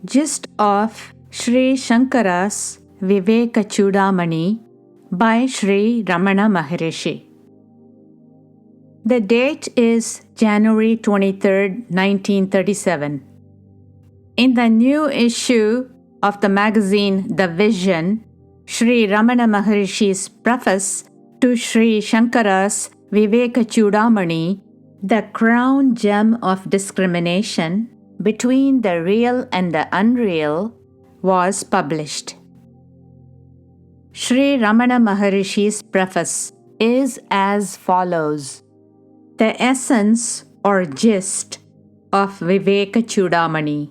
Gist of Sri Sankara's Vivekachudamani by Sri Ramana Maharshi. The date is January 23, 1937. In the new issue of the magazine The Vision, Sri Ramana Maharshi's preface to Sri Sankara's Vivekachudamani, the crown gem of discrimination between the real and the unreal, was published. Sri Ramana Maharshi's preface is as follows. The essence or gist of Vivekachudamani.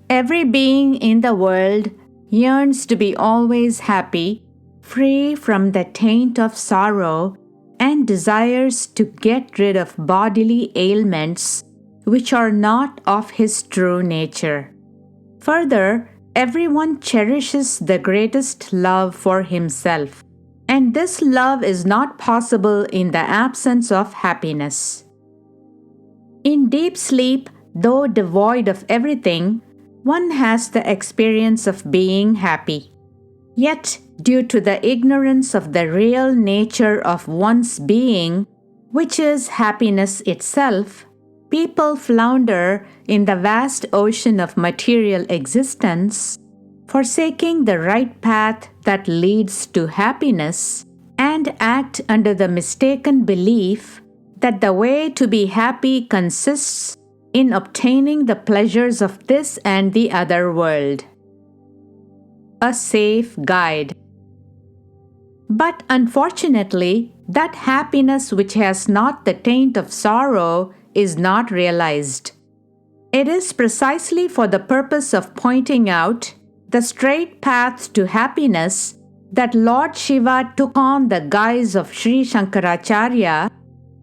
Every being in the world yearns to be always happy, free from the taint of sorrow, and desires to get rid of bodily ailments which are not of his true nature. Further, everyone cherishes the greatest love for himself, and this love is not possible in the absence of happiness. In deep sleep, though devoid of everything, one has the experience of being happy. Yet, due to the ignorance of the real nature of one's being, which is happiness itself, people flounder in the vast ocean of material existence, forsaking the right path that leads to happiness, and act under the mistaken belief that the way to be happy consists in obtaining the pleasures of this and the other world. A safe guide. But unfortunately, that happiness which has not the taint of sorrow is not realized. It is precisely for the purpose of pointing out the straight path to happiness that Lord Shiva took on the guise of Sri Shankaracharya,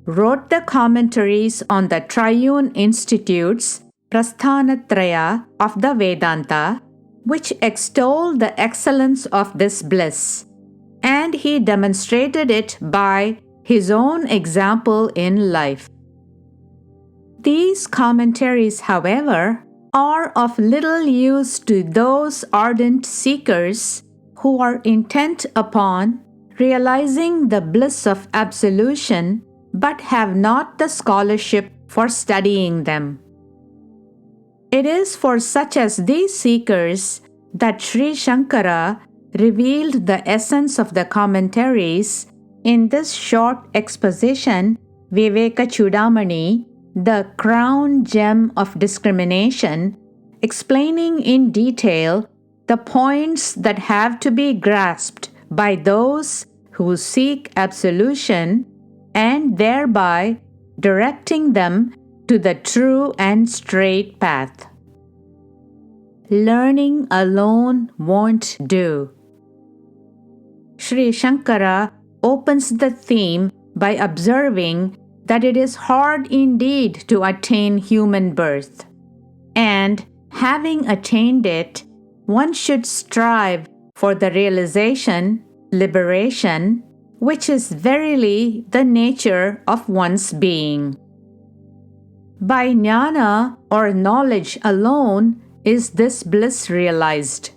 wrote the commentaries on the Triune Institutes Prasthanatraya of the Vedanta, which extol the excellence of this bliss, and he demonstrated it by his own example in life. These commentaries, however, are of little use to those ardent seekers who are intent upon realizing the bliss of absolution but have not the scholarship for studying them. It is for such as these seekers that Sri Sankara revealed the essence of the commentaries in this short exposition, Vivekachudamani, the crown gem of discrimination, explaining in detail the points that have to be grasped by those who seek absolution and thereby directing them to the true and straight path. Learning alone won't do. Sri Sankara opens the theme by observing that it is hard indeed to attain human birth, and having attained it, one should strive for the realization, liberation, which is verily the nature of one's being. By jnana or knowledge alone is this bliss realized,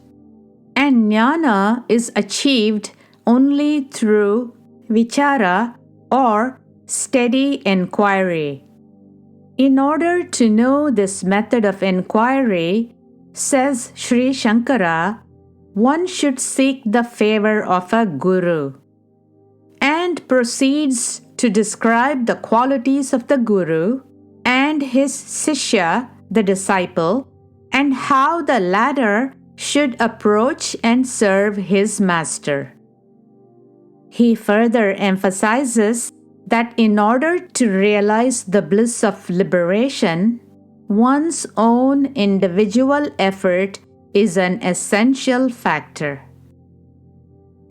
and jnana is achieved only through vichara or steady enquiry. In order to know this method of enquiry, says Sri Sankara, one should seek the favor of a guru, and proceeds to describe the qualities of the guru and his sishya, the disciple, and how the latter should approach and serve his master. He further emphasizes that in order to realize the bliss of liberation, one's own individual effort is an essential factor.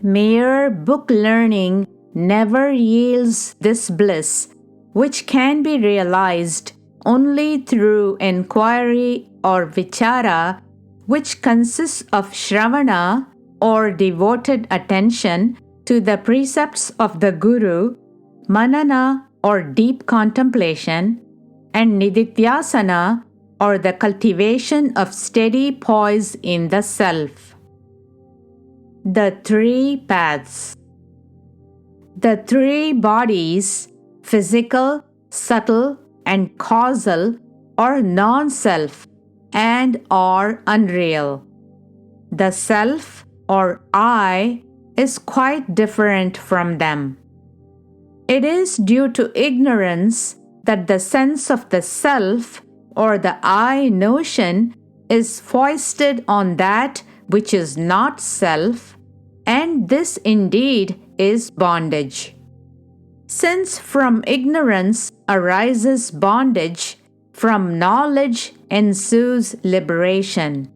Mere book learning never yields this bliss, which can be realized only through enquiry or vichara, which consists of shravana or devoted attention to the precepts of the Guru, manana or deep contemplation, and nididhyasana or the cultivation of steady poise in the self. The three paths. The three bodies, physical, subtle, and causal, are non-self and are unreal. The self, or I, is quite different from them. It is due to ignorance that the sense of the self, or the I notion, is foisted on that which is not self, and this indeed is bondage. Since from ignorance arises bondage, from knowledge ensues liberation.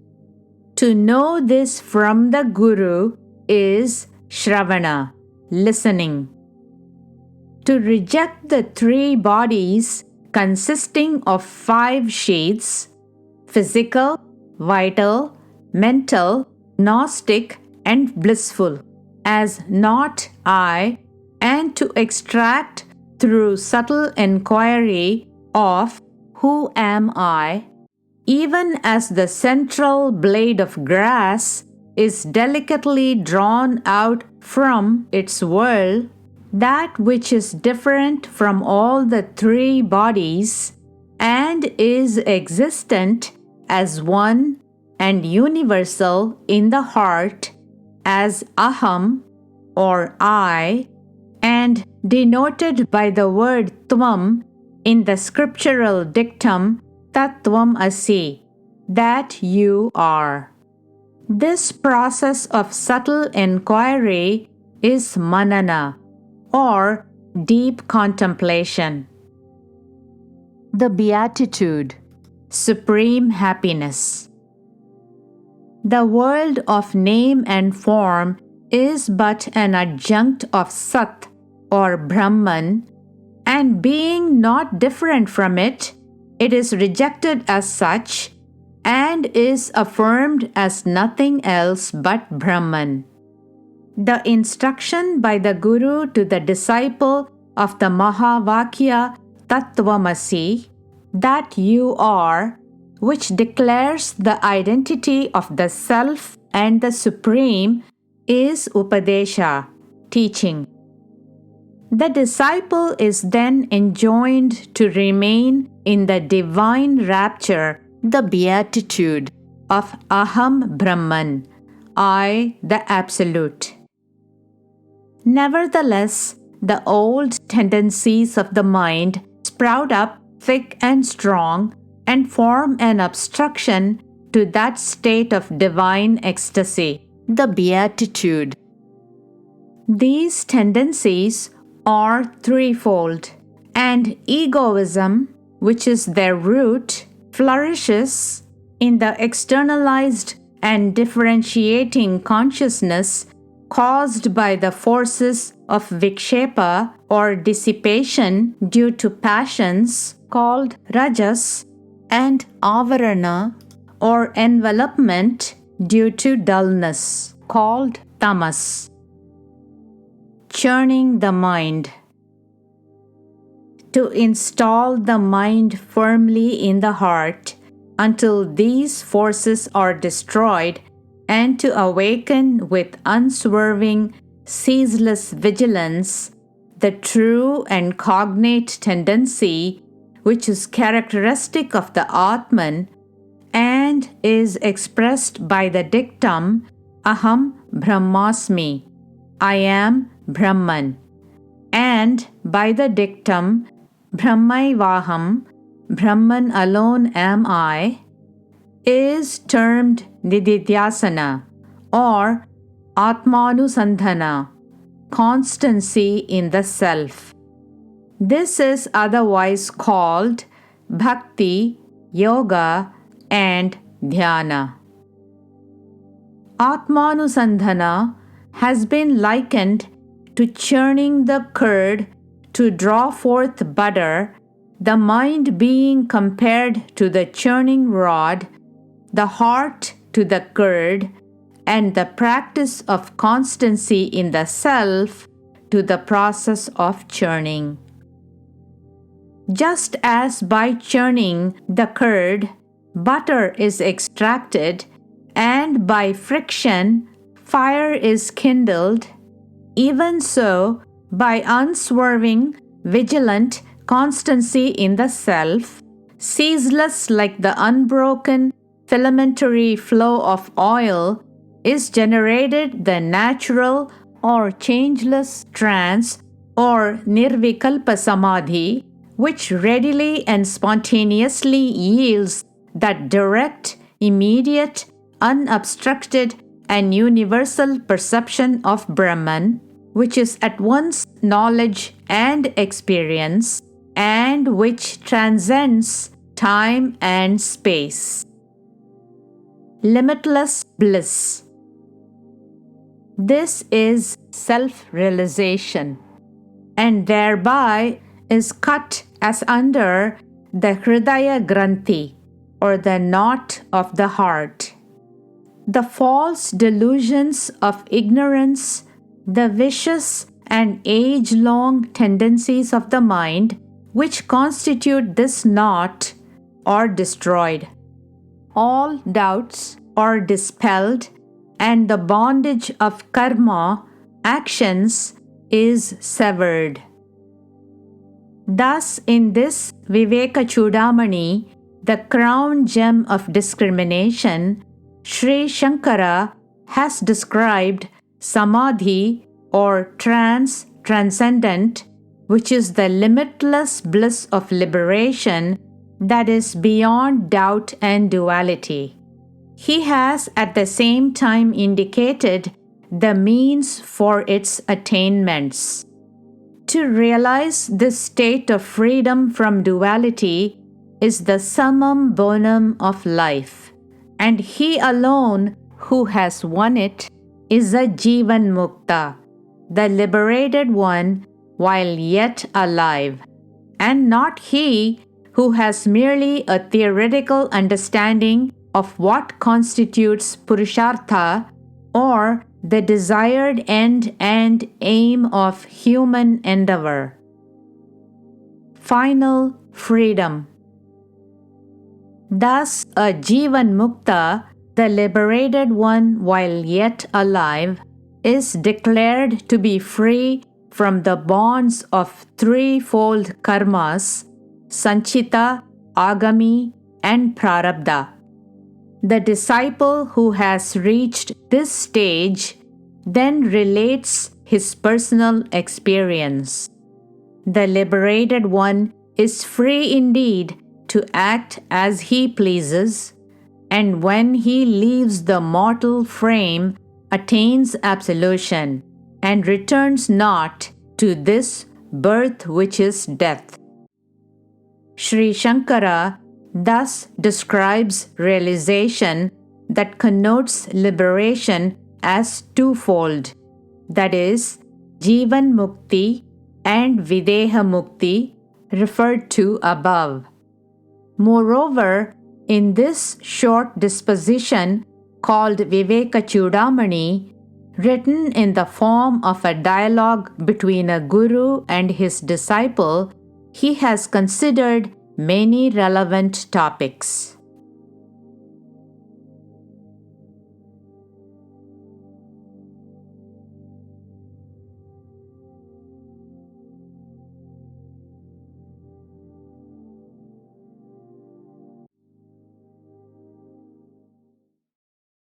To know this from the Guru is Shravana, listening. To reject the three bodies consisting of 5 sheaths, physical, vital, mental, gnostic, and blissful, as not I, and to extract through subtle enquiry of who am I, even as the central blade of grass is delicately drawn out from its whirl, that which is different from all the three bodies and is existent as one and universal in the heart as Aham, or I, and denoted by the word Tvam in the scriptural dictum Tat Tvam Asi, that you are. This process of subtle enquiry is manana, or deep contemplation. The Beatitude, supreme happiness. The world of name and form is but an adjunct of Sat, or Brahman, and being not different from it, it is rejected as such and is affirmed as nothing else but Brahman. The instruction by the Guru to the disciple of the Mahavakya Tattvamasi, that you are, which declares the identity of the Self and the Supreme, is Upadesha, teaching. The disciple is then enjoined to remain in the divine rapture, the beatitude of Aham Brahman, I, the Absolute. Nevertheless, the old tendencies of the mind sprout up thick and strong and form an obstruction to that state of divine ecstasy, the beatitude. These tendencies are threefold, and egoism, which is their root, flourishes in the externalized and differentiating consciousness caused by the forces of vikshepa, or dissipation due to passions, called rajas, and avarana, or envelopment due to dullness, called tamas. Churning the mind. To install the mind firmly in the heart until these forces are destroyed, and to awaken with unswerving, ceaseless vigilance the true and cognate tendency which is characteristic of the Atman and is expressed by the dictum Aham Brahmasmi, I am Brahman, and by the dictum Brahmaivaham, Brahman alone am I, is termed Nididhyasana, or Atmanusandhana, constancy in the self. This is otherwise called Bhakti, Yoga, and Dhyana. Atmanusandhana has been likened to churning the curd to draw forth butter, the mind being compared to the churning rod, the heart to the curd, and the practice of constancy in the self to the process of churning. Just as by churning the curd, butter is extracted, and by friction, fire is kindled, even so, by unswerving, vigilant constancy in the self, ceaseless like the unbroken filamentary flow of oil, is generated the natural or changeless trance or nirvikalpa samadhi, which readily and spontaneously yields that direct, immediate, unobstructed, and universal perception of Brahman, which is at once knowledge and experience, and which transcends time and space. Limitless bliss. This is self-realization, and thereby is cut as under the Hridaya Granthi, or the knot of the heart. The false delusions of ignorance, the vicious and age-long tendencies of the mind which constitute this knot are destroyed. All doubts are dispelled, and the bondage of karma, actions, is severed. Thus, in this Vivekachudamani, the crown gem of discrimination, Sri Sankara has described samadhi or trance transcendent, which is the limitless bliss of liberation that is beyond doubt and duality. He has at the same time indicated the means for its attainments. To realize this state of freedom from duality is the summum bonum of life, and he alone who has won it is a Jivan Mukta, the liberated one while yet alive, and not he who has merely a theoretical understanding of what constitutes Purushartha or the desired end and aim of human endeavor. Final freedom. Thus, a Jivan Mukta, the liberated one while yet alive, is declared to be free from the bonds of threefold karmas, Sanchita, Agami, and Prarabdha. The disciple who has reached this stage then relates his personal experience. The liberated one is free indeed to act as he pleases, and when he leaves the mortal frame, attains absolution, and returns not to this birth which is death. Sri Sankara thus describes realization that connotes liberation as twofold, that is, Jivan Mukti and Videha Mukti referred to above. Moreover, in this short disposition called Vivekachudamani, written in the form of a dialogue between a guru and his disciple, he has considered many relevant topics.